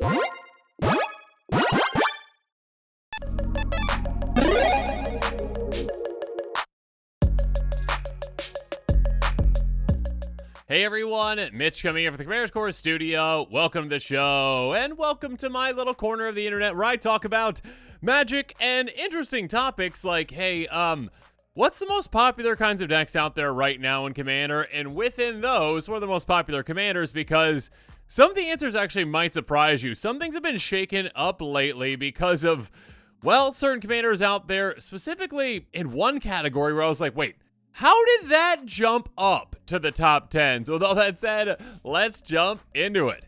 Hey everyone, Mitch coming here for the Commander's Core Studio. Welcome to the show, and welcome to my little corner of the internet where I talk about Magic and interesting topics like, hey, what's the most popular kinds of decks out there right now in Commander? And within those, what are the most popular commanders? Because some of the answers actually might surprise you. Some things have been shaken up lately because of, well, certain commanders out there, specifically in one category where I was like, wait, how did that jump up to the top 10? So with all that said, let's jump into it.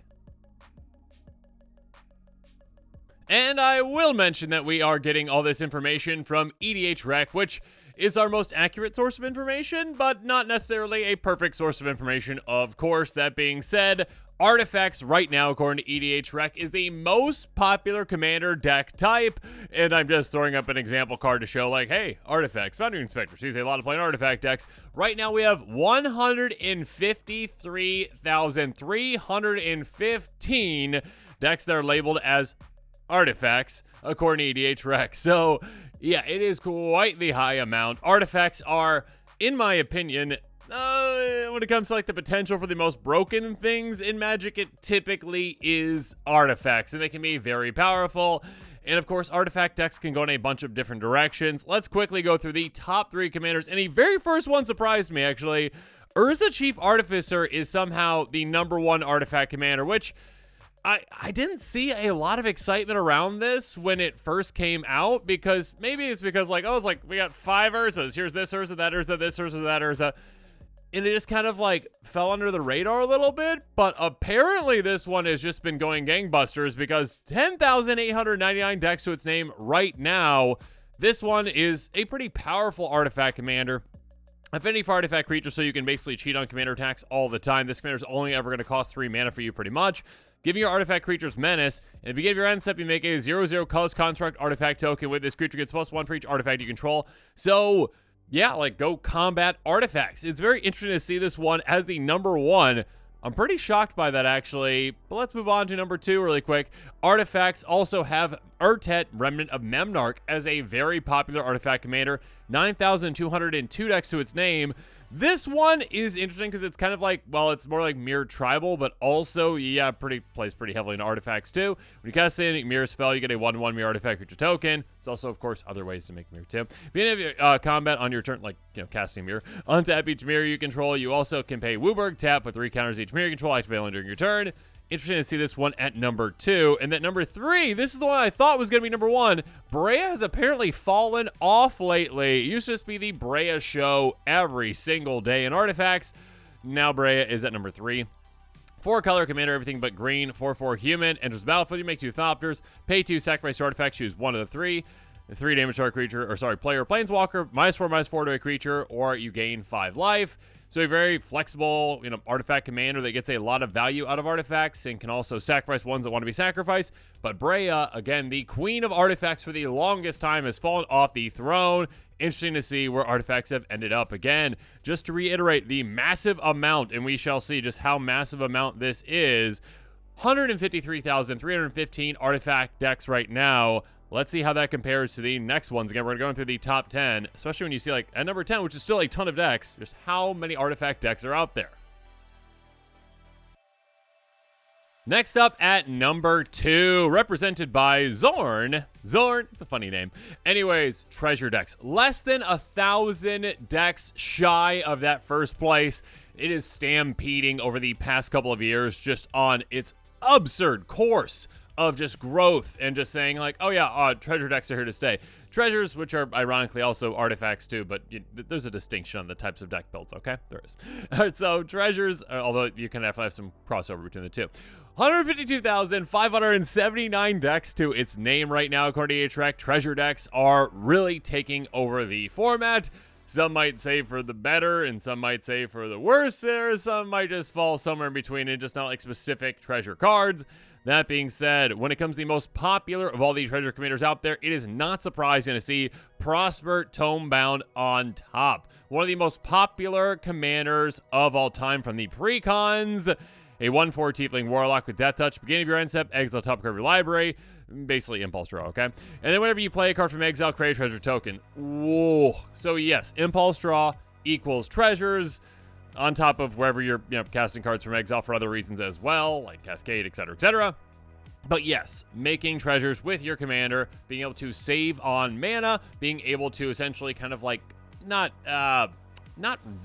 And I will mention that we are getting all this information from EDH Rec, which is our most accurate source of information, but not necessarily a perfect source of information, of course. That being said, Artifacts right now, according to EDH Rec, is the most popular commander deck type, and I'm just throwing up an example card to show, like, hey, Artifacts, Foundry Inspector sees a lot of playing Artifact decks. Right now we have 153,315 decks that are labeled as Artifacts, according to EDH Rec. So, yeah, it is quite the high amount. Artifacts are, in my opinion, when it comes to like the potential for the most broken things in Magic, it typically is Artifacts, and they can be very powerful. And of course, Artifact decks can go in a bunch of different directions. Let's quickly go through the top 3 commanders, and the very first one surprised me, actually. Urza Chief Artificer is somehow the #1 Artifact commander, which I didn't see a lot of excitement around this when it first came out, because maybe it's because, like, oh, it's like, we got 5 Urzas. Here's this Urza, that Urza, this Urza, that Urza. And it just kind of like fell under the radar a little bit, but apparently this one has just been going gangbusters because 10,899 decks to its name right now. This one is a pretty powerful Artifact commander. Affinity for Artifact creatures, so you can basically cheat on commander attacks all the time. This commander is only ever going to cost 3 mana for you, pretty much. Giving your Artifact creatures Menace, and at the beginning of your end step, you make a 0/0 colorless construct Artifact token. With this creature gets +1 for each Artifact you control. So yeah, like, go combat Artifacts. It's very interesting to see this one as the #1. I'm pretty shocked by that, actually. But let's move on to #2 really quick. Artifacts also have Urtet, Remnant of Memnarch, as a very popular Artifact commander. 9,202 decks to its name. This one is interesting because it's kind of like, well, it's more like Mirror Tribal, but also, yeah, plays pretty heavily in Artifacts too. When you cast in Mirror spell, you get a 1/1 Mirror Artifact creature token. There's also, of course, other ways to make Mirror too. Beginning of your combat on your turn, like, casting Mirror. Untap each Mirror you control. You also can pay Wooburg, tap with 3 counters each Mirror you control, activate only during your turn. Interesting to see this one at #2. And at #3, this is the one I thought was going to be #1. Brea has apparently fallen off lately. It used to just be the Brea show every single day in Artifacts. Now Brea is at #3. 4-color commander, everything but green. 4/4 human. Enters the battlefield. You make 2 Thopters. Pay 2, sacrifice your artifact. Choose one of the 3. 3 damage to our creature, player, planeswalker. -4/-4 to a creature, or you gain 5 life. So a very flexible, Artifact commander that gets a lot of value out of Artifacts and can also sacrifice ones that want to be sacrificed. But Brea, again, the queen of Artifacts for the longest time, has fallen off the throne. Interesting to see where Artifacts have ended up. Again, just to reiterate, the massive amount, and we shall see just how massive amount this is, 153,315 Artifact decks right now. Let's see how that compares to the next ones. Again, we're going through the top 10, especially when you see, like, at #10, which is still a ton of decks, just how many Artifact decks are out there. Next up at #2, represented by Zorn. Zorn, it's a funny name. Anyways, treasure decks. Less than 1,000 decks shy of that first place. It is stampeding over the past couple of years just on its absurd course of just growth and just saying, like, oh yeah, treasure decks are here to stay. Treasures, which are ironically also Artifacts too, but there's a distinction on the types of deck builds, okay? There is. All right, so treasures, although you can definitely have some crossover between the two. 152,579 decks to its name right now, according to EDH Rec. Treasure decks are really taking over the format. Some might say for the better, and some might say for the worse. There, some might just fall somewhere in between and just not like specific treasure cards. That being said, when it comes to the most popular of all the treasure commanders out there, it is not surprising to see Prosper Tomebound on top. One of the most popular commanders of all time from the pre-cons. a 1/4 Tiefling Warlock with Death Touch. Beginning of your end step, exile top card of your library. Basically Impulse Draw, okay? And then whenever you play a card from exile, create a treasure token. Whoa. So yes, Impulse Draw equals treasures on top of wherever you're casting cards from exile for other reasons as well, like Cascade, etc., etc. But yes, making treasures with your commander, being able to save on mana, being able to essentially kind of like not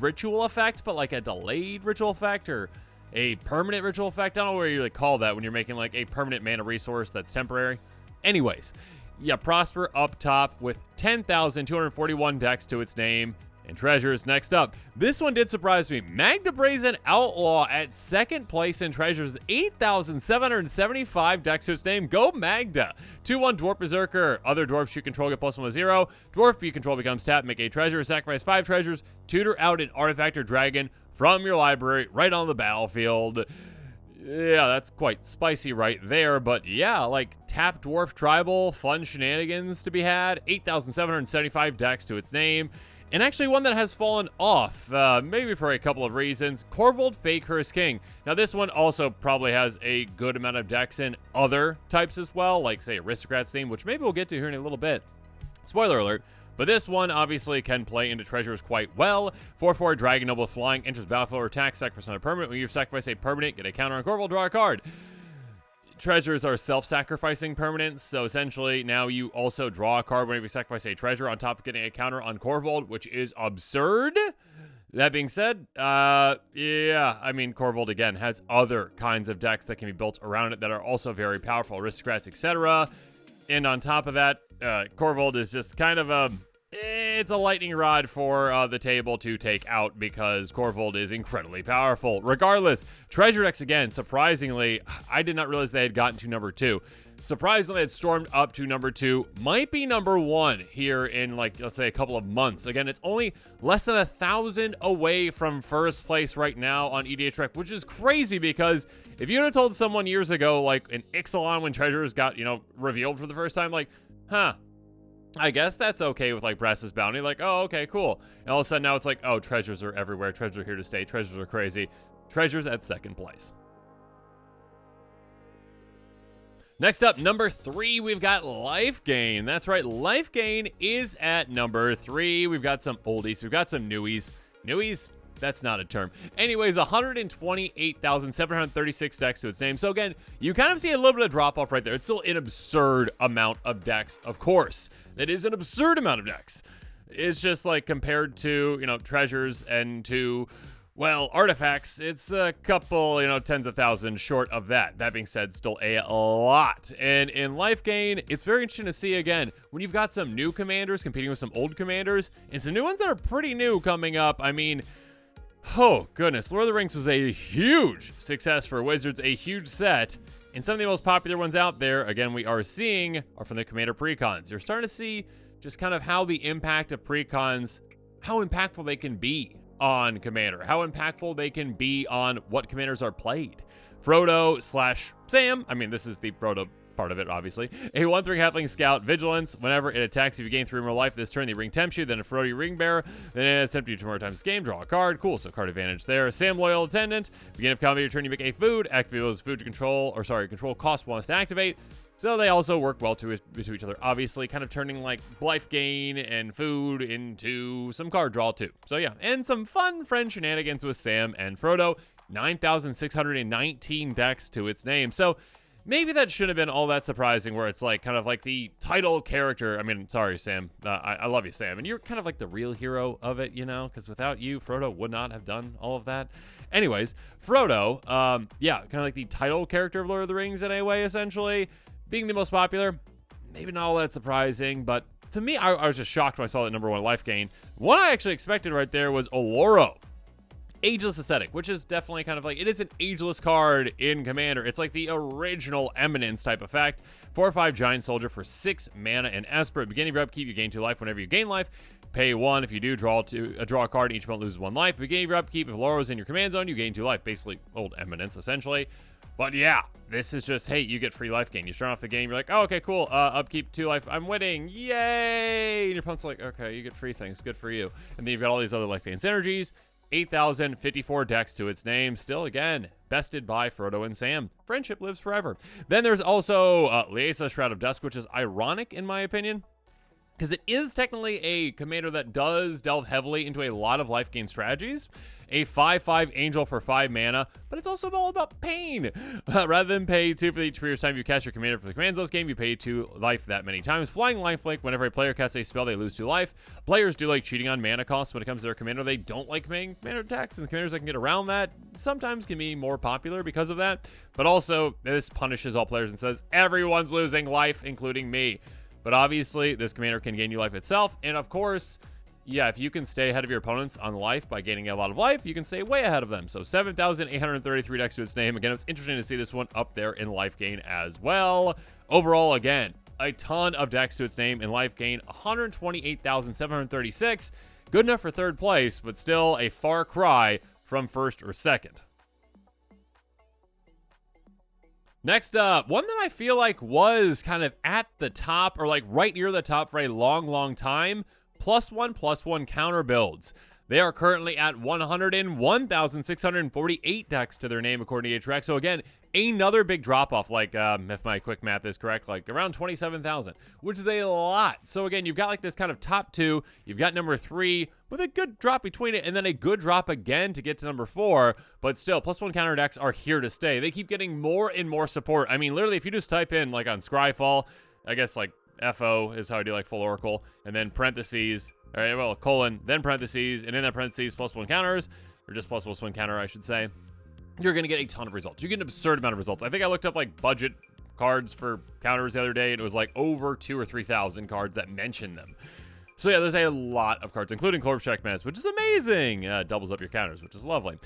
ritual effect, but like a delayed ritual effect or a permanent ritual effect. I don't know what you really call that when you're making like a permanent mana resource that's temporary. Anyways, yeah, Prosper up top with 10,241 decks to its name. And treasures next up. This one did surprise me. Magda Brazen Outlaw at second place in treasures. 8,775 decks to its name. Go Magda. 2/1 Dwarf Berserker. Other dwarfs you control get +1/+0. Dwarf you control becomes tapped. Make a treasure. Sacrifice 5 treasures. Tutor out an artifact or dragon from your library right on the battlefield. Yeah, that's quite spicy right there. But yeah, like tap dwarf tribal. Fun shenanigans to be had. 8,775 decks to its name. And actually one that has fallen off, maybe for a couple of reasons. Korvold Fakehurst King. Now this one also probably has a good amount of decks in other types as well, like say Aristocrats theme, which maybe we'll get to here in a little bit. Spoiler alert. But this one obviously can play into treasures quite well. 4/4 Dragon Noble Flying, enters battlefield or attack, sacrifice on a permanent. When you sacrifice a permanent, get a counter on Korvold, draw a card. Treasures are self-sacrificing permanents, so essentially now you also draw a card whenever you sacrifice a treasure on top of getting a counter on Korvold, which is absurd. That being said, yeah, I mean, Korvold, again, has other kinds of decks that can be built around it that are also very powerful, Aristocrats, etc. And on top of that, Korvold is just kind of it's a lightning rod for the table to take out because Korvold is incredibly powerful. Regardless, treasure decks, again, surprisingly, I did not realize they had gotten to number 2. Surprisingly, it stormed up to number 2. Might be number 1 here in, like, let's say a couple of months. Again, it's only less than 1,000 away from first place right now on EDH Rec, which is crazy because if you would have told someone years ago, like in Ixalan when treasures got, revealed for the first time, like, I guess that's okay with like Brass's Bounty. Like, oh, okay, cool. And all of a sudden now it's like, oh, treasures are everywhere. Treasures are here to stay. Treasures are crazy. Treasures at second place. Next up, number 3, we've got Life Gain. That's right, Life Gain is at number 3. We've got some oldies. We've got some newies. Newies? That's not a term. Anyways, 128,736 decks to its name. So again, you kind of see a little bit of drop-off right there. It's still an absurd amount of decks, of course. It is an absurd amount of decks. It's just like compared to, treasures and to, well, artifacts, it's a couple, tens of thousands short of that. That being said, still a lot. And in Life Gain, it's very interesting to see, again, when you've got some new commanders competing with some old commanders, and some new ones that are pretty new coming up. I mean, oh, goodness. Lord of the Rings was a huge success for Wizards, a huge set. And some of the most popular ones out there, again, we are seeing are from the Commander Precons. You're starting to see just kind of how the impact of Precons, how impactful they can be on Commander, how impactful they can be on what commanders are played. Frodo/Sam, I mean, this is the Frodo part of it, obviously. A 1/3 Halfling Scout, Vigilance. Whenever it attacks, if you gain 3 more life this turn, the ring tempts you, then a Frodo Ring Bearer, then it tempts you 2 more times this game, draw a card. Cool, so card advantage there. Sam Loyal Attendant. Beginning of combat, your turn, you make a food. Activate those food you control, control cost once to activate. So they also work well to each other, obviously, kind of turning like Life Gain and food into some card draw too. So yeah, and some fun friend shenanigans with Sam and Frodo. 9,619 decks to its name. So maybe that shouldn't have been all that surprising where it's like kind of like the title character. I mean, sorry, Sam. I love you, Sam. And you're kind of like the real hero of it, because without you, Frodo would not have done all of that. Anyways, Frodo, yeah, kind of like the title character of Lord of the Rings in a way, essentially. Being the most popular, maybe not all that surprising, but to me, I was just shocked when I saw that number 1 Life Gain. One I actually expected right there was Oloro. Ageless Ascetic, which is definitely kind of like, it is an ageless card in Commander. It's like the original Eminence type effect. 4/5 Giant Soldier for 6 mana and Esper. At the beginning of your upkeep, you gain 2 life. Whenever you gain life, pay 1. If you do, draw a card. Each opponent loses 1 life. At the beginning of your upkeep, if Oloro is in your command zone, you gain 2 life. Basically, old Eminence, essentially. But yeah, this is just, hey, you get free life gain. You start off the game, you're like, oh, okay, cool. Upkeep 2 life. I'm winning. Yay! And your opponent's like, okay, you get free things. Good for you. And then you've got all these other life gain synergies. 8,054 decks to its name. Still, again, bested by Frodo and Sam. Friendship lives forever. Then there's also Liesa, Shroud of Dusk, which is ironic in my opinion, because it is technically a commander that does delve heavily into a lot of life gain strategies. A 5/5 angel for 5 mana, but it's also all about pain. Rather than pay 2 for each previous time you cast your commander for the command zones game, you pay 2 life that many times. Flying Lifelink, whenever a player casts a spell, they lose 2 life. Players do like cheating on mana costs when it comes to their commander. They don't like paying commander attacks, and the commanders that can get around that sometimes can be more popular because of that. But also, this punishes all players and says, everyone's losing life, including me. But obviously, this commander can gain you life itself, and of course, yeah, if you can stay ahead of your opponents on life by gaining a lot of life, you can stay way ahead of them. So 7,833 decks to its name. Again, it's interesting to see this one up there in life gain as well. Overall, again, a ton of decks to its name in life gain, 128,736. Good enough for third place, but still a far cry from first or second. Next up, one that I feel like was kind of at the top, or like right near the top for a long time, +1/+1 counter builds. They are currently at 101,648 decks to their name according to HREC. So again, another big drop off, like if my quick math is correct, like around 27,000, which is a lot. So again, you've got like this kind of top 2, you've got number 3 with a good drop between it, and then a good drop again to get to number 4. But still, +1 counter decks are here to stay. They keep getting more and more support. I mean, literally, if you just type in like on Scryfall, I guess like FO is how I do like full Oracle, and then parentheses, all right, well, colon, then parentheses, and in that parentheses, +1 counters, or just +1 counter, I should say. You're going to get a ton of results. You get an absurd amount of results. I think I looked up like budget cards for counters the other day, and it was like over 2,000 or 3,000 cards that mention them. So yeah, there's a lot of cards, including Corpse Check Menace, which is amazing. Doubles up your counters, which is lovely.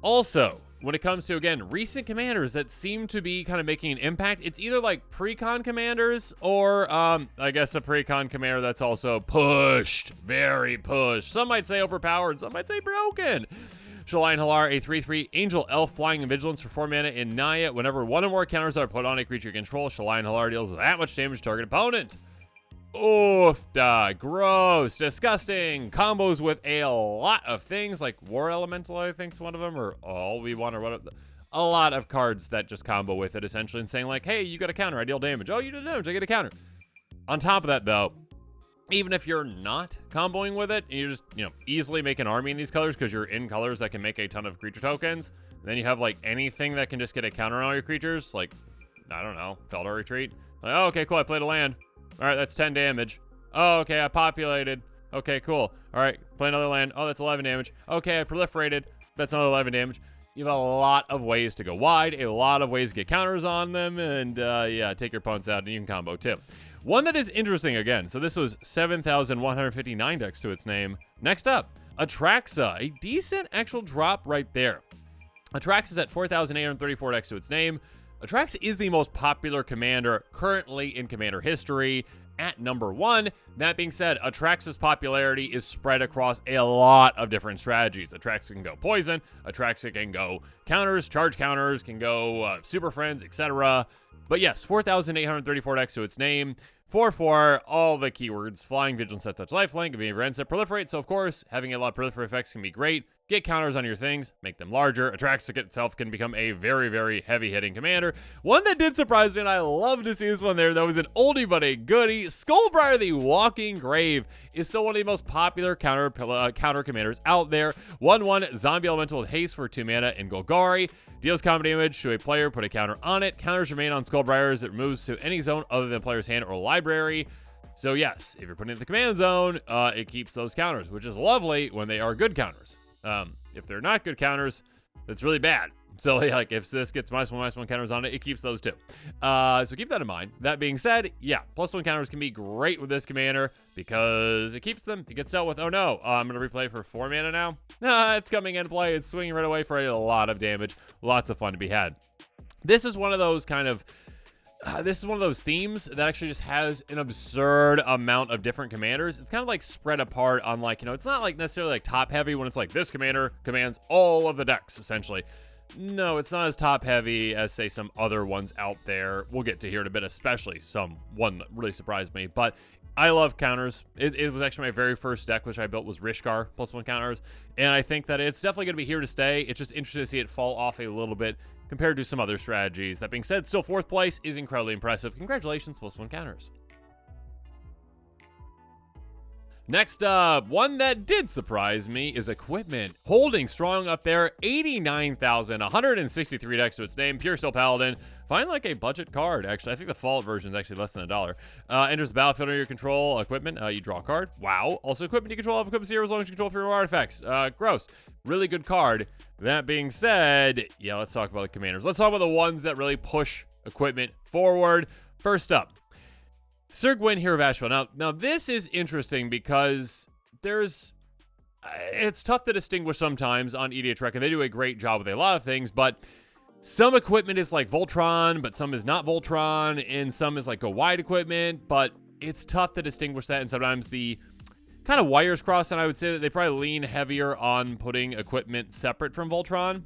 Also, when it comes to, again, recent commanders that seem to be kind of making an impact, it's either like pre-con commanders or, I guess a pre-con commander that's also pushed, very pushed. Some might say overpowered, some might say broken. Shalai Halar, a 3/3 Angel Elf Flying and Vigilance for 4 mana in Naya. Whenever 1 or more counters are put on a creature you control, Shalai Halar deals that much damage to target opponent. Oof, gross, disgusting. Combos with a lot of things, like War Elemental, I think is one of them, or All We Want, or what. A lot of cards that just combo with it, essentially, and saying like, hey, you got a counter, I deal damage. Oh, you did damage, I get a counter. On top of that, though, even if you're not comboing with it, and you just, easily make an army in these colors because you're in colors that can make a ton of creature tokens, then you have like anything that can just get a counter on all your creatures, like, I don't know, Feldar Retreat. Like, oh, okay, cool, I played a land. All right, that's 10 damage. Oh, okay, I populated. Okay, cool. All right, play another land. Oh, that's 11 damage. Okay, I proliferated. That's another 11 damage. You have a lot of ways to go wide, a lot of ways to get counters on them, and yeah, take your opponents out, and you can combo too. One that is interesting, again, so this was 7,159 decks to its name. Next up, Atraxa, a decent actual drop right there. Atraxa is at 4,834 decks to its name. Atraxa is the most popular commander currently in Commander history at number 1. That being said, Atraxa's popularity is spread across a lot of different strategies. Atraxa can go poison, Atraxa can go counters, charge counters, can go super friends, etc. But yes, 4,834 decks to its name. 4/4, all the keywords, flying, vigilance, set, touch, lifelink, being rancid, proliferate. So of course, having a lot of proliferate effects can be great. Get counters on your things, make them larger. Atraxa itself can become a very heavy-hitting commander. One that did surprise me, and I love to see this one there, that was an oldie but a goodie. Skullbriar the Walking Grave is still one of the most popular counter commanders out there. 1/1 zombie elemental with haste for 2 mana in Golgari. Deals combat damage to a player, put a counter on it. Counters remain on Skullbriar as it moves to any zone other than player's hand or library. So yes, if you're putting it in the command zone, it keeps those counters, which is lovely when they are good counters. If they're not good counters, that's really bad. So like if this gets -1/-1 counters on it, it keeps those too. So keep that in mind. That being said, yeah, +1 counters can be great with this commander because it keeps them. It gets dealt with. Oh no, I'm going to replay for 4 mana now. It's coming into play. It's swinging right away for a lot of damage. Lots of fun to be had. This is one of those kind of this is one of those themes that actually just has an absurd amount of different commanders. It's kind of like spread apart on like, it's not like necessarily like top heavy when it's like this commander commands all of the decks essentially. No, it's not as top heavy as say some other ones out there. We'll get to here in a bit, especially one that really surprised me, but I love counters. It was actually my very first deck, which I built was Rishkar +1 counters. And I think that it's definitely going to be here to stay. It's just interesting to see it fall off a little bit compared to some other strategies. That being said, still 4th place is incredibly impressive. Congratulations, +1 counters. Next up, one that did surprise me is equipment. Holding strong up there, 89,163 decks to its name. Pure Steel Paladin. Find like a budget card, actually. I think the Vault version is actually less than $1. Enters the battlefield under your control equipment. You draw a card. Wow. Also, equipment you control have equipment 0 as long as you control 3 more artifacts. Gross. Really good card. That being said, yeah, let's talk about the commanders. Let's talk about the ones that really push equipment forward. First up, Sir Gwyn, Hero of Asheville. Now this is interesting because it's tough to distinguish sometimes on EDHREC, and they do a great job with a lot of things, but some equipment is like Voltron, but some is not Voltron, and some is like go wide equipment, but it's tough to distinguish that, and sometimes the kind of wires cross, and I would say that they probably lean heavier on putting equipment separate from Voltron,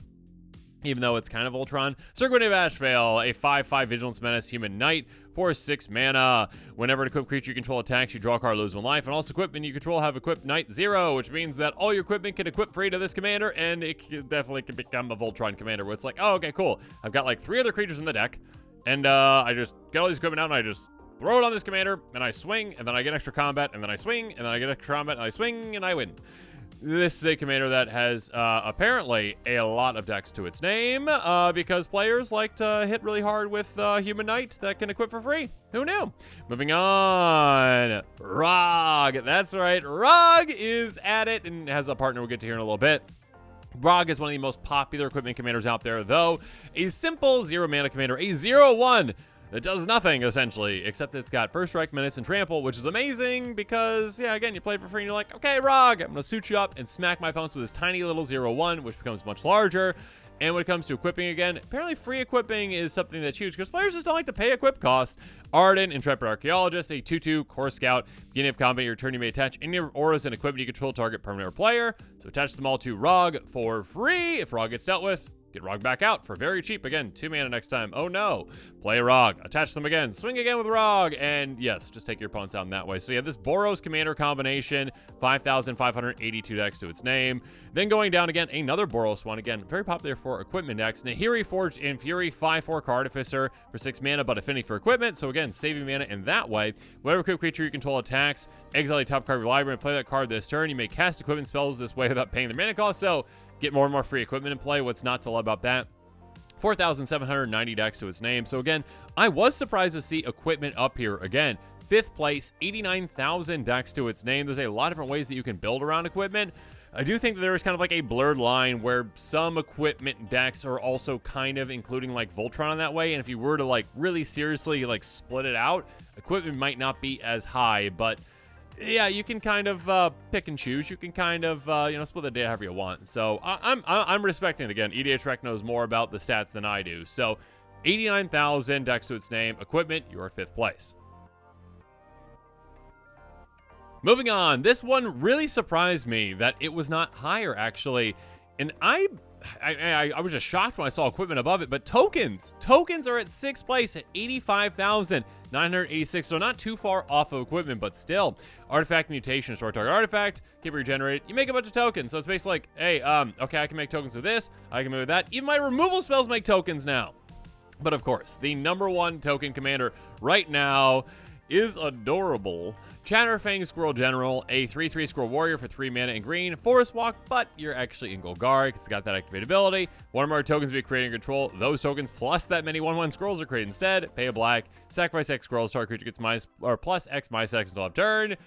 even though it's kind of Voltron. Sir Gwyn of Asheville, a 5/5 Vigilance Menace Human Knight for 6 mana. Whenever an equipped creature you control attacks, you draw a card, lose 1 life. And also equipment you control have equipped Knight 0, which means that all your equipment can equip free to this commander, and it definitely can become a Voltron commander, where it's like, oh, okay, cool. I've got like 3 other creatures in the deck, and I just get all these equipment out, and I just throw it on this commander, and I swing, and then I get extra combat, and then I swing, and then I get extra combat, and I swing, and I win. This is a commander that has apparently a lot of decks to its name because players like to hit really hard with Human Knight that can equip for free. Who knew? Moving on. Rog. That's right. Rog is at it and has a partner we'll get to here in a little bit. Rog is one of the most popular equipment commanders out there, though. A simple 0 mana commander, a 0/1. That does nothing, essentially, except that it's got First Strike, Menace, and Trample, which is amazing because, yeah, again, you play for free and you're like, okay, Rog, I'm going to suit you up and smack my opponents with this tiny little 0/1, which becomes much larger. And when it comes to equipping again, apparently free equipping is something that's huge because players just don't like to pay equip costs. Ardent, Intrepid Archaeologist, a 2/2 Core Scout. Beginning of combat, your turn you may attach any of your auras and equipment you control target permanent or player. So attach them all to Rog for free. If Rog gets dealt with, get Rog back out for very cheap. Again, 2 mana next time. Oh no. Play Rog. Attach them again. Swing again with Rog. And yes, just take your opponents out in that way. So yeah, this Boros Commander combination, 5,582 decks to its name. Then going down again, another Boros one. Again, very popular for equipment decks. Nahiri Forged in Fury, 5/4 Artificer for 6 mana, but affinity for equipment. So again, saving mana in that way. Whatever equipped creature you control attacks, exile a top card of your library and play that card this turn. You may cast equipment spells this way without paying the mana cost. So get more and more free equipment in play. What's not to love about that? 4,790 decks to its name. So again, I was surprised to see equipment up here. Again, 5th place, 89,000 decks to its name. There's a lot of different ways that you can build around equipment. I do think that there is kind of like a blurred line where some equipment decks are also kind of including like Voltron in that way. And if you were to like really seriously like split it out, equipment might not be as high, but yeah, you can kind of pick and choose. You can kind of split the data however you want. So I'm respecting it. Again, EDHREC knows more about the stats than I do. So 89,000 decks to its name. Equipment, you're at 5th place. Moving on, this one really surprised me that it was not higher actually, and I was just shocked when I saw equipment above it. But tokens are at 6th place at 85,986, so not too far off of equipment, but still. Artifact mutation, short target artifact, keep it regenerated. You make a bunch of tokens, so it's basically like, hey, okay, I can make tokens with this, I can move that. Even my removal spells make tokens now. But of course, the #1 token commander right now is adorable. Chatterfang Squirrel General, a 3/3 Squirrel Warrior for 3 mana and green. Forest Walk, but you're actually in Golgari because it's got that activate ability. 1 or more tokens be created and control. Those tokens plus that many 1/1 scrolls are created instead. Pay a black, sacrifice X scrolls, target creature gets plus X minus X until end of turn.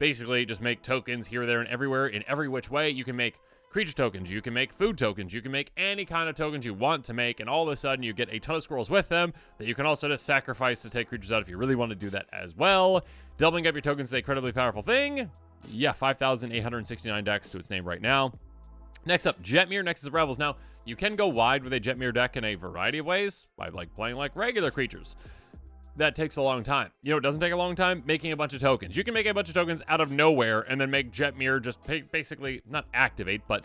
Basically, just make tokens here, there, and everywhere in every which way. You can make creature tokens, you can make food tokens, you can make any kind of tokens you want to make, and all of a sudden you get a ton of scrolls with them that you can also just sacrifice to take creatures out if you really want to do that as well. Doubling up your tokens is an incredibly powerful thing. Yeah, 5,869 decks to its name right now. Next up, Jetmir, Nexus of Rebels. Now, you can go wide with a Jetmir deck in a variety of ways by like playing like regular creatures. That takes a long time. You know, it doesn't take a long time? Making a bunch of tokens. You can make a bunch of tokens out of nowhere and then make Jetmir just basically, not activate, but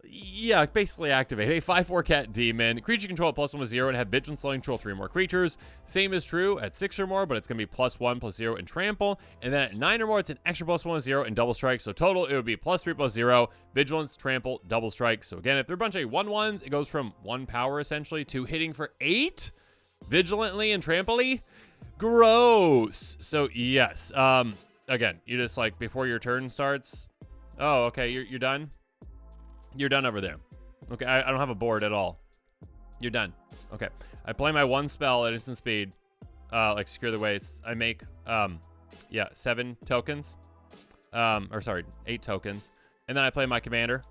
Yeah, basically activate. Hey, 5/4 cat demon. Creature control at +1/+0 and have vigilance, slowing, control 3 more creatures. Same is true at 6 or more, but it's going to be +1/+0 and trample. And then at 9 or more, it's an extra +1/+0 and double strike. So total, it would be +3/+0, vigilance, trample, double strike. So again, if they're a bunch of 1/1s, it goes from 1 power essentially to hitting for 8 vigilantly and tramply. Gross. So yes, again, you just like before your turn starts. Oh, okay, you're done. You're done over there. Okay, I don't have a board at all. You're done. Okay. I play my 1 spell at instant speed. Like Secure the Wastes. I make, 7 tokens. Or sorry, 8 tokens. And then I play my commander.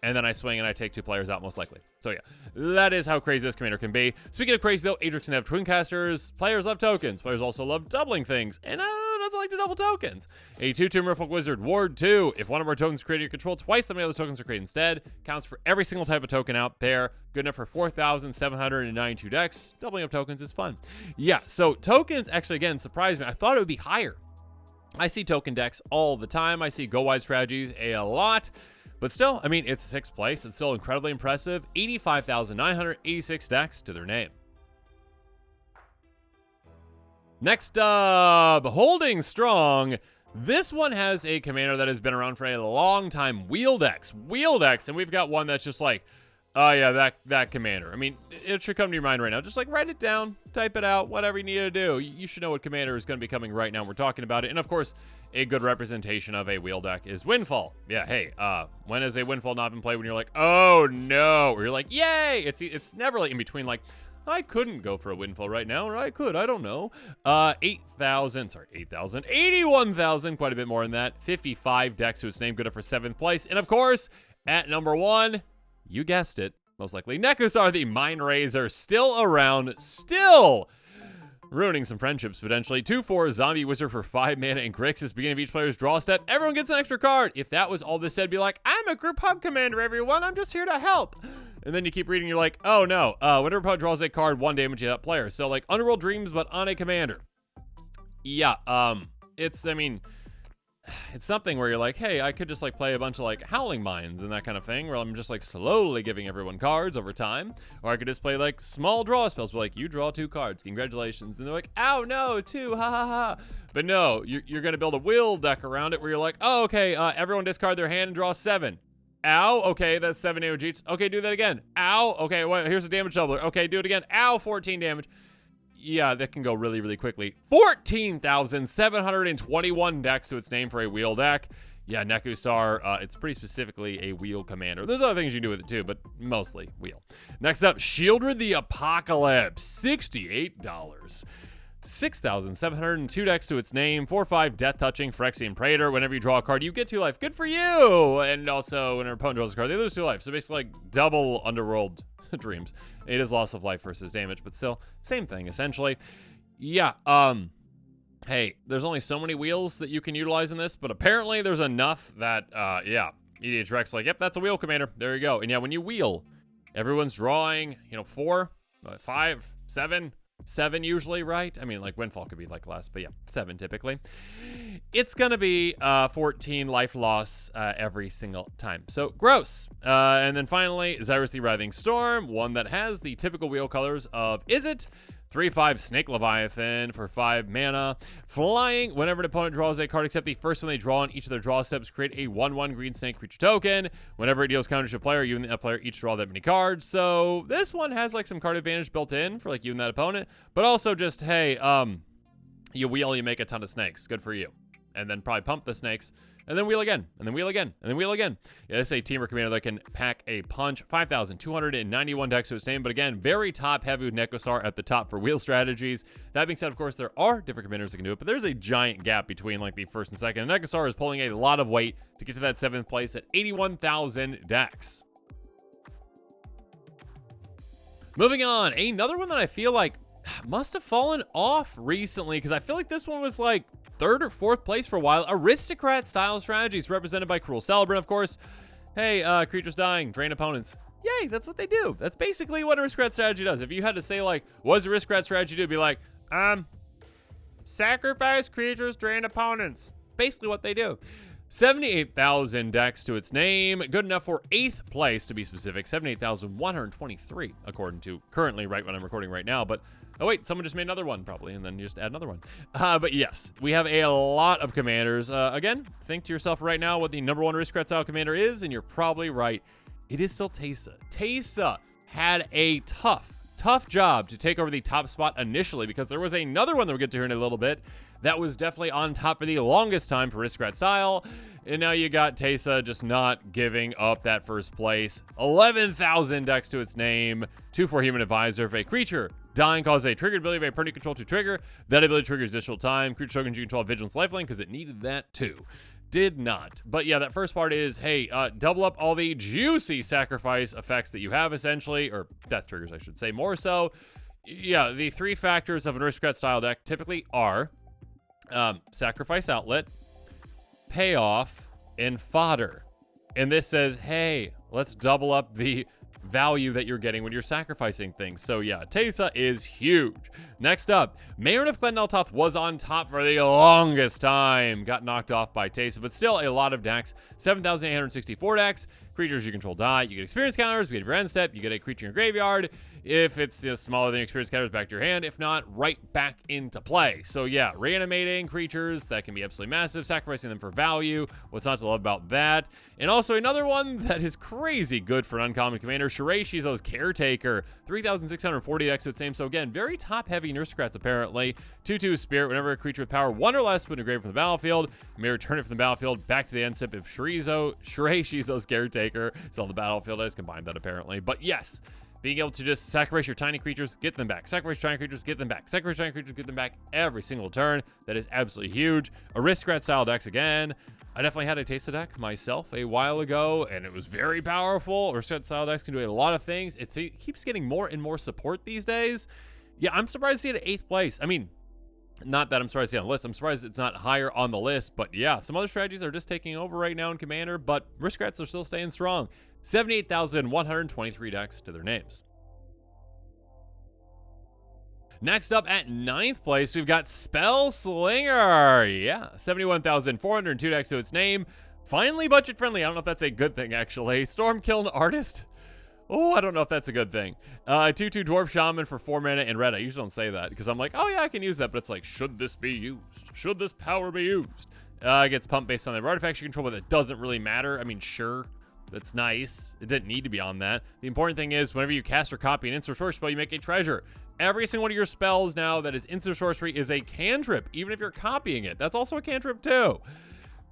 And then I swing and I take 2 players out most likely. So yeah, that is how crazy this commander can be. Speaking of crazy though, Adrix can have twin casters. Players love tokens. Players also love doubling things. And doesn't like to double tokens. A 2/2 Merfolk Wizard, Ward 2. If one of our tokens created your control twice the many other tokens are created instead, counts for every single type of token out there. Good enough for 4,792 decks. Doubling up tokens is fun. Yeah, so tokens actually, again, surprised me. I thought it would be higher. I see token decks all the time. I see go-wide strategies a lot. But still, I mean, it's 6th place. It's still incredibly impressive. 85,986 decks to their name. Next up, holding strong. This one has a commander that has been around for a long time. Wheel decks. And we've got one that's just like, oh yeah, that commander. I mean, it should come to your mind right now. Just like write it down, type it out, whatever you need to do. You should know what commander is going to be coming right now. We're talking about it. And of course, a good representation of a wheel deck is Windfall. Yeah, hey, when has a Windfall not been played when you're like, oh no, or you're like, yay? It's never like in between like, I couldn't go for a Windfall right now, or I could, I don't know. 81,000, quite a bit more than that. 55 decks to its name, good up for 7th place. And of course, at number 1, you guessed it, most likely, Nekusar the Mind Razor, still around, still ruining some friendships potentially. 2/4 Zombie Wizard for 5 mana and Grixis. Beginning of each player's draw step, everyone gets an extra card. If that was all this said, be like, I'm a group hug commander, everyone. I'm just here to help. And then you keep reading, you're like, oh no, whenever opponent draws a card, 1 damage to that player. So like Underworld Dreams, but on a commander. Yeah, it's something where you're like, hey, I could just like play a bunch of like Howling Minds and that kind of thing, where I'm just like slowly giving everyone cards over time. Or I could just play like small draw spells where like you draw 2 cards, congratulations. And they're like, ow, no, 2, ha ha ha. But no, you're going to build a wheel deck around it where you're like, oh, okay, everyone discard their hand and draw 7. Ow, okay, that's 7 damage each. Okay, do that again. Ow, okay, well, here's a damage doubler. Okay, do it again. Ow, 14 damage. Yeah, that can go really, really quickly. 14,721 decks to its name for a wheel deck. Yeah, Nekusar, it's pretty specifically a wheel commander. There's other things you can do with it too, but mostly wheel. Next up, Shieldred the Apocalypse, $68. 6,702 decks to its name. 4/5 Death Touching, Phyrexian Praetor. Whenever you draw a card, you get 2 life. Good for you! And also, when an opponent draws a card, they lose 2 life. So basically, like, double Underworld Dreams. It is loss of life versus damage, but still, same thing, essentially. Yeah, hey, there's only so many wheels that you can utilize in this, but apparently there's enough that, yeah, EDH Rex like, yep, that's a wheel commander. There you go. And yeah, when you wheel, everyone's drawing, 4, 5, 7 usually, right? I mean, like, Windfall could be, like, less, but yeah, 7 typically. It's gonna be 14 life loss every single time. So, gross. And then finally, Xyrus the Writhing Storm, one that has the typical wheel colors of Izzet, 3/5 Snake Leviathan for 5 mana. Flying, whenever an opponent draws a card except the first one they draw on each of their draw steps, create a 1/1 green snake creature token. Whenever it deals counters to a player, you and that player each draw that many cards. So this one has like some card advantage built in for like you and that opponent, but also just, hey, you wheel, you make a ton of snakes. Good for you. And then probably pump the snakes, and then wheel again, and then wheel again, and then wheel again. Yeah, this is a teamer commander that can pack a punch. 5,291 decks to its name, but again, very top-heavy with Nekusar at the top for wheel strategies. That being said, of course, there are different commanders that can do it, but there's a giant gap between like the first and second. And Nekusar is pulling a lot of weight to get to that 7th place at 81,000 decks. Moving on, another one that I feel like must have fallen off recently, because I feel like this one was like 3rd or 4th place for a while. Aristocrat style strategies represented by Cruel Celebrant, of course. Hey, creatures dying, drain opponents. Yay, that's what they do. That's basically what Aristocrat strategy does. If you had to say like, what does Aristocrat strategy do? It'd be like, sacrifice creatures, drain opponents. Basically what they do. 78,000 decks to its name. Good enough for 8th place, to be specific. 78,123, according to currently, right when I'm recording right now. But, oh wait, someone just made another one, probably, and then you just add another one. But yes, we have a lot of commanders. Again, think to yourself right now what the #1 Aristocrat style commander is, and you're probably right. It is still Teysa. Teysa had a tough job to take over the top spot initially, because there was another one that we'll get to here in a little bit that was definitely on top for the longest time for Aristocrat style. And now you got Teysa just not giving up that first place. 11,000 decks to its name. 2/4 Human Advisor. If a creature dying causes a triggered ability of a permanent control to trigger, that ability triggers additional time. Creature tokens you control Vigilance Lifelink, because it needed that too. Did not. But yeah, that first part is, hey, double up all the juicy sacrifice effects that you have, essentially, or death triggers, I should say, more so. Yeah, the 3 factors of an Aristocrat style deck typically are sacrifice outlet, payoff, and fodder. And this says, hey, let's double up the value that you're getting when you're sacrificing things. So yeah, Teysa is huge. Next up, Marin of Glen-Eltoth was on top for the longest time. Got knocked off by Teysa, but still a lot of decks. 7,864 decks. Creatures you control die. You get experience counters. You get your end step. You get a creature in your graveyard. If it's smaller than experience counters, back to your hand. If not, right back into play. So yeah, reanimating creatures, that can be absolutely massive. Sacrificing them for value. What's not to love about that? And also another one that is crazy good for an uncommon commander, Shirai Shizo's Caretaker. 3,640 decks to its name. So again, very top-heavy Aristocrats apparently. 2/2 Spirit. Whenever a creature with power 1 or less put in a grave from the battlefield, you may return it from the battlefield back to the end step of Shirai Shizo's Caretaker. It's on the battlefield. I just combined that apparently. But yes, being able to just sacrifice your tiny creatures, get them back. Sacrifice tiny creatures, get them back. Sacrifice tiny creatures, get them back every single turn. That is absolutely huge. Aristocrat style decks again. I definitely had a Teysa deck myself a while ago, and it was very powerful. Aristocrat style decks can do a lot of things. It keeps getting more and more support these days. Yeah, I'm surprised to see it at 8th place. I mean, not that I'm surprised to see it on the list. I'm surprised it's not higher on the list. But yeah, some other strategies are just taking over right now in Commander, but Aristocrats are still staying strong. 78,123 decks to their names. Next up at 9th place, we've got Spellslinger. Yeah, 71,402 decks to its name. Finally budget friendly. I don't know if that's a good thing, actually. Stormkiln Artist. Oh, I don't know if that's a good thing. 2/2 Dwarf Shaman for 4 mana and red. I usually don't say that because I'm like, oh yeah, I can use that. But it's like, should this be used? Should this power be used? It gets pumped based on the artifacts you control, but it doesn't really matter. I mean, sure. That's nice. It didn't need to be on that. The important thing is whenever you cast or copy an instant sorcery spell, you make a treasure. Every single one of your spells now that is instant sorcery is a cantrip, even if you're copying it. That's also a cantrip too.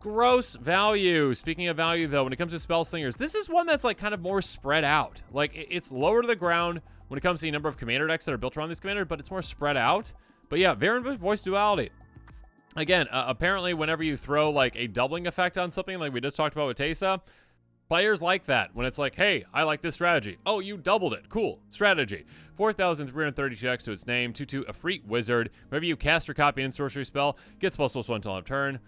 Gross value. Speaking of value though, when it comes to Spellslingers, this is one that's like kind of more spread out. Like it's lower to the ground when it comes to the number of commander decks that are built around this commander, but it's more spread out. But yeah, Variant Voice Duality. Again, apparently whenever you throw like a doubling effect on something like we just talked about with Teysa, players like that when it's like, hey, I like this strategy. Oh, you doubled it. Cool. Strategy. 4,332 decks to its name. 2/2 Efreet Wizard. Whenever you cast or copy an sorcery spell, gets +1/+1 until end of turn.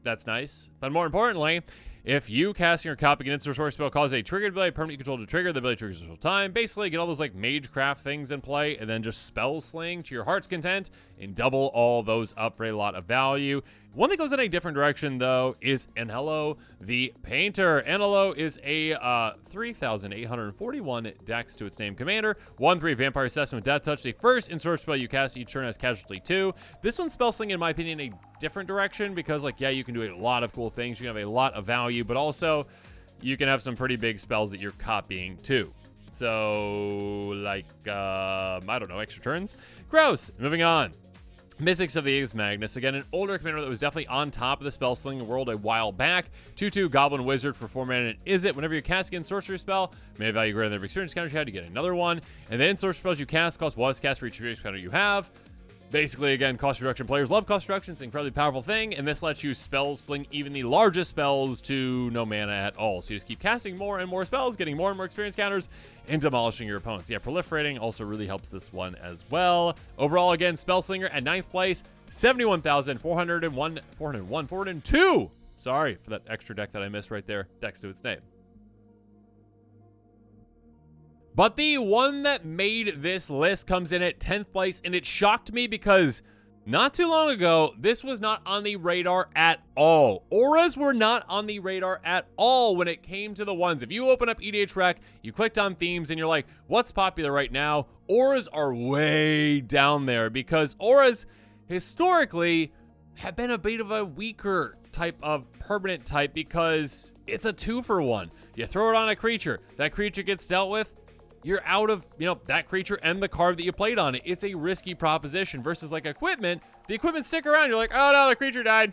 That's nice. But more importantly, if you casting or copying an instant sorcery spell causes a triggered ability permanent control to trigger, the ability triggers additional time. Basically, get all those like Magecraft things in play and then just spell sling to your heart's content and double all those up for a lot of value. One that goes in a different direction, though, is Anhelo the Painter. Anhelo is a 3,841 decks to its name commander. 1/3 Vampire Assassin with Death Touch. The first instant spell you cast each turn has Casualty 2. This one's spell sling, in my opinion, a different direction because, like, yeah, you can do a lot of cool things. You can have a lot of value, but also you can have some pretty big spells that you're copying, too. So, like, I don't know, extra turns? Gross. Moving on. Mystics of the Aegis Magnus. Again, an older commander that was definitely on top of the spell slinging world a while back. 2/2 Goblin Wizard for 4 mana and is it. Whenever you're casting a sorcery spell, may have value greater than every experience counter you had to get another one. And then sorcery spells you cast cost 1 cast for each experience counter you have. Basically, again, cost reduction. Players love cost reduction. It's an incredibly powerful thing, and this lets you spell sling even the largest spells to no mana at all. So you just keep casting more and more spells, getting more and more experience counters, and demolishing your opponents. Yeah, proliferating also really helps this one as well. Overall, again, Spellslinger at 9th place, 402. Sorry for that extra deck that I missed right there. Decks to its name. But the one that made this list comes in at 10th place, and it shocked me because Not too long ago, this was not on the radar at all. Auras were not on the radar at all when it came to the ones. If you open up EDH Rec, you clicked on themes, and you're like, what's popular right now? Auras are way down there because auras historically have been a bit of a weaker type of permanent type because it's a 2-for-1. You throw it on a creature, that creature gets dealt with, you're out of, that creature and the card that you played on it. It's a risky proposition versus like equipment. The equipment stick around. You're like, oh no, the creature died.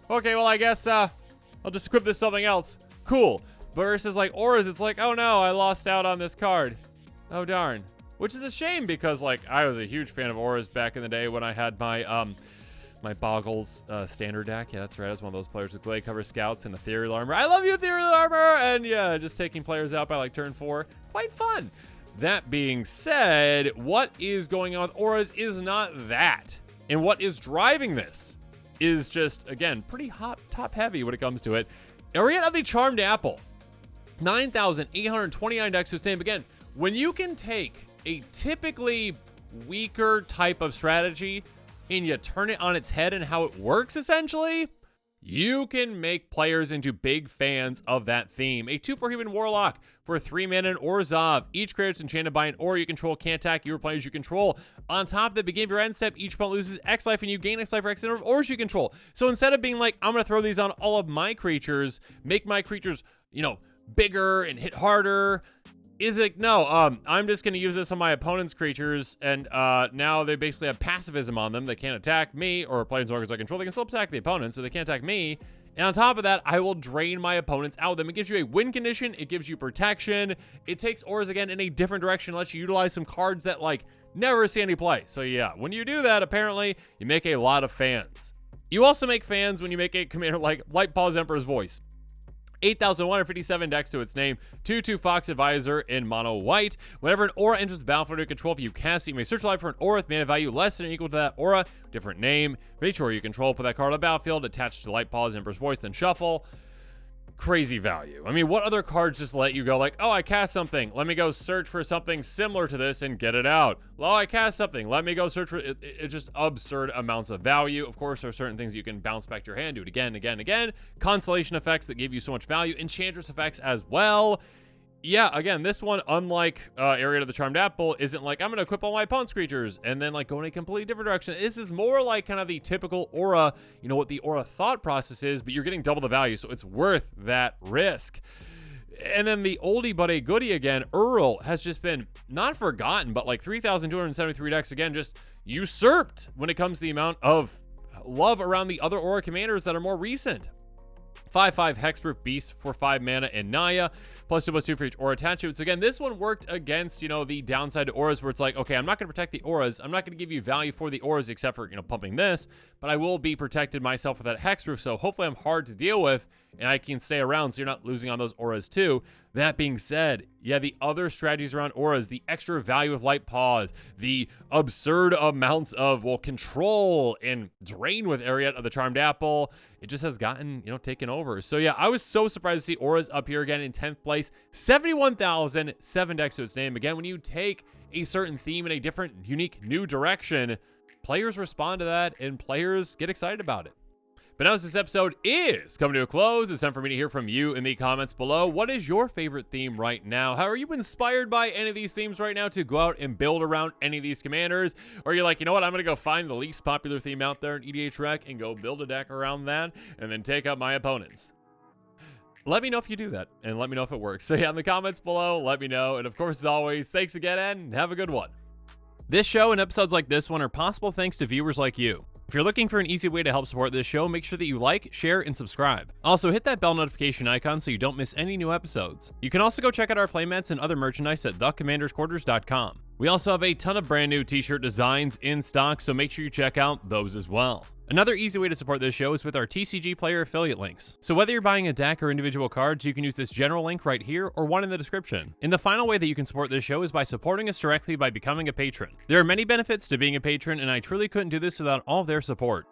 Okay, well, I guess I'll just equip this something else. Cool. Versus like auras, it's like, oh no, I lost out on this card. Oh darn. Which is a shame because like I was a huge fan of auras back in the day when I had my my Boggles standard deck. Yeah, that's right. I was one of those players with Glade Cover Scouts and Ethereal Armor. I love you, Ethereal Armor! And yeah, just taking players out by like turn 4. Quite fun. That being said, what is going on with auras is not that. And what is driving this is just, again, pretty hot, top heavy when it comes to it. Ariette of the Charmed Apple. 9,829 decks to its name. Again, when you can take a typically weaker type of strategy and you turn it on its head and how it works, essentially, you can make players into big fans of that theme. A 2-for Human Warlock for 3 mana and Orzhov. Each creature is enchanted by an aura you control can't attack your players you control. On top of the beginning of your end step, each opponent loses X life and you gain X life for X number of auras you control. So instead of being like, I'm going to throw these on all of my creatures, make my creatures, bigger and hit harder, is it, no, I'm just going to use this on my opponent's creatures, and now they basically have pacifism on them. They can't attack me or planeswalkers I control. They can still attack the opponents, but they can't attack me. And on top of that, I will drain my opponents out of them. It gives you a win condition. It gives you protection. It takes auras, again, in a different direction. Lets you utilize some cards that, like, never see any play. So, yeah, when you do that, apparently, you make a lot of fans. You also make fans when you make a commander like Lightpaw's Emperor's Voice. 8,157 decks to its name. 2/2 Fox Advisor in mono white. Whenever an aura enters the battlefield you control, if you cast it, you may search life for an aura with mana value less than or equal to that aura. Different name. For each aura you control, put that card on the battlefield, attached to Lightpaw's Emperor's Voice, then shuffle. Crazy value. I mean, what other cards just let you go like, oh, I cast something, let me go search for something similar to this and get it out. Oh, I cast something, let me go search for it. It's just absurd amounts of value. Of course, there are certain things you can bounce back to your hand, do it again, again, again. Constellation effects that give you so much value. Enchantress effects as well. Yeah, again, this one, unlike Ariette of the Charmed Apple, isn't like, I'm going to equip all my opponent's creatures and then like go in a completely different direction. This is more like kind of the typical aura, what the aura thought process is, but you're getting double the value, so it's worth that risk. And then the oldie but a goodie again, Earl has just been not forgotten, but like 3,273 decks again, just usurped when it comes to the amount of love around the other aura commanders that are more recent. 5/5 Hexproof Beast for 5 mana and Naya, +2/+2 for each aura attachment. So again, this one worked against, the downside to auras where it's like, okay, I'm not going to protect the auras. I'm not going to give you value for the auras except for, pumping this, but I will be protected myself with that Hexproof. So hopefully I'm hard to deal with and I can stay around so you're not losing on those auras too. That being said, yeah, the other strategies around auras, the extra value with Light Paws, the absurd amounts of, control and drain with Ariette of the Charmed Apple, it just has gotten, taken over. So yeah, I was so surprised to see auras up here again in 10th place. 71,007 decks to its name. Again, when you take a certain theme in a different, unique, new direction, players respond to that and players get excited about it. But now as this episode is coming to a close, it's time for me to hear from you in the comments below. What is your favorite theme right now? How are you inspired by any of these themes right now to go out and build around any of these commanders? Or you're like, you know what, I'm going to go find the least popular theme out there in EDH Rec and go build a deck around that and then take out my opponents. Let me know if you do that and let me know if it works. So yeah, in the comments below, let me know. And of course, as always, thanks again and have a good one. This show and episodes like this one are possible thanks to viewers like you. If you're looking for an easy way to help support this show, make sure that you like, share, and subscribe. Also, hit that bell notification icon so you don't miss any new episodes. You can also go check out our playmats and other merchandise at thecommandersquarters.com. We also have a ton of brand new t-shirt designs in stock, so make sure you check out those as well. Another easy way to support this show is with our TCG Player affiliate links. So whether you're buying a deck or individual cards, you can use this general link right here or one in the description. And the final way that you can support this show is by supporting us directly by becoming a patron. There are many benefits to being a patron, and I truly couldn't do this without all of their support.